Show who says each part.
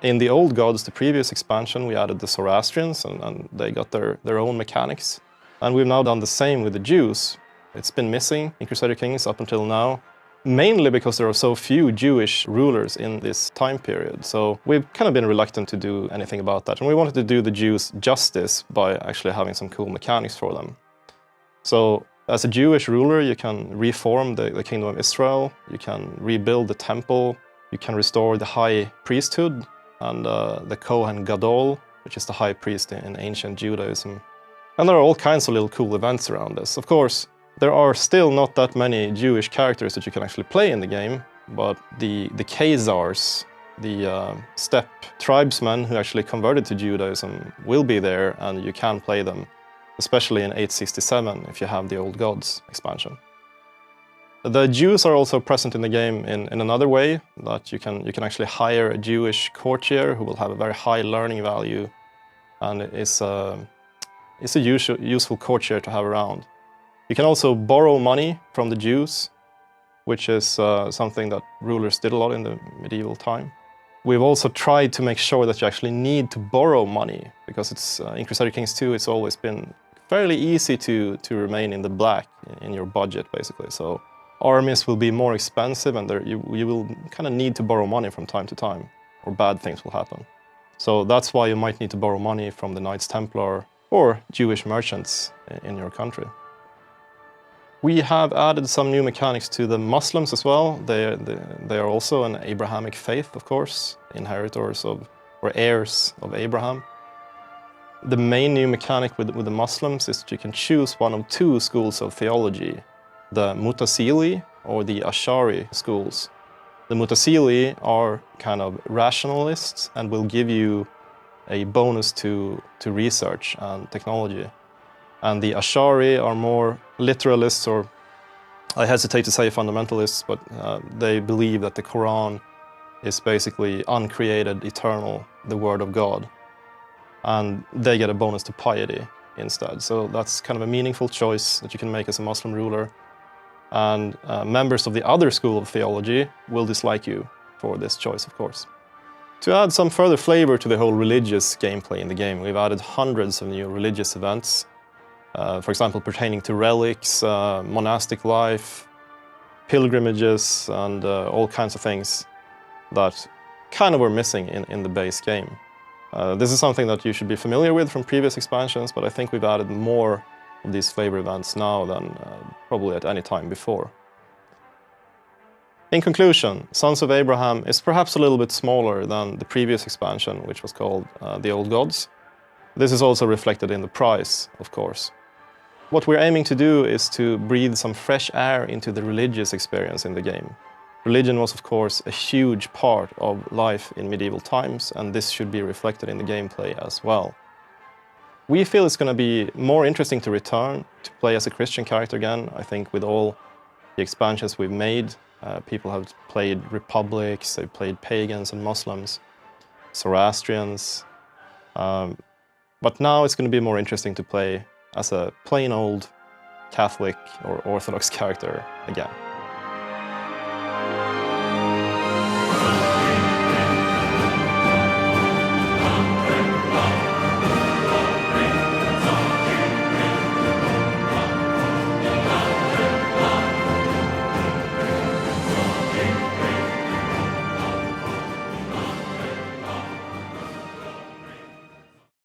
Speaker 1: In the Old Gods, the previous expansion, we added the Zoroastrians, and they got their own mechanics. And we've now done the same with the Jews. It's been missing in Crusader Kings up until now, mainly because there are so few Jewish rulers in this time period. So we've kind of been reluctant to do anything about that. And we wanted to do the Jews justice by actually having some cool mechanics for them. So as a Jewish ruler, you can reform the Kingdom of Israel, you can rebuild the temple, you can restore the high priesthood, and the Kohen Gadol, which is the high priest in ancient Judaism. And there are all kinds of little cool events around this. Of course, there are still not that many Jewish characters that you can actually play in the game, but the Khazars, the steppe tribesmen who actually converted to Judaism, will be there, and you can play them, especially in 867 if you have the Old Gods expansion. The Jews are also present in the game in another way, that you can actually hire a Jewish courtier who will have a very high learning value, and it's a useful courtier to have around. You can also borrow money from the Jews, which is something that rulers did a lot in the medieval time. We've also tried to make sure that you actually need to borrow money, because it's in Crusader Kings 2 it's always been fairly easy to remain in the black in your budget, basically. So armies will be more expensive, and you will kind of need to borrow money from time to time, or bad things will happen. So that's why you might need to borrow money from the Knights Templar or Jewish merchants in your country. We have added some new mechanics to the Muslims as well. They are also an Abrahamic faith, of course, inheritors of, or heirs of Abraham. The main new mechanic with the Muslims is that you can choose one of two schools of theology, the Mutasili or the Ash'ari schools. The Mutasili are kind of rationalists and will give you a bonus to research and technology. And the Ash'ari are more literalists, or I hesitate to say fundamentalists, but they believe that the Quran is basically uncreated, eternal, the Word of God. And they get a bonus to piety instead. So that's kind of a meaningful choice that you can make as a Muslim ruler. And members of the other school of theology will dislike you for this choice, of course. To add some further flavor to the whole religious gameplay in the game, we've added hundreds of new religious events. For example, pertaining to relics, monastic life, pilgrimages, and all kinds of things that kind of were missing in the base game. This is something that you should be familiar with from previous expansions, but I think we've added more of these flavor events now than probably at any time before. In conclusion, Sons of Abraham is perhaps a little bit smaller than the previous expansion, which was called the Old Gods. This is also reflected in the price, of course. What we're aiming to do is to breathe some fresh air into the religious experience in the game. Religion was, of course, a huge part of life in medieval times, and this should be reflected in the gameplay as well. We feel it's going to be more interesting to return to play as a Christian character again. I think with all the expansions we've made, people have played republics, they've played pagans and Muslims, Zoroastrians. But now it's going to be more interesting to play as a plain old Catholic or Orthodox character again.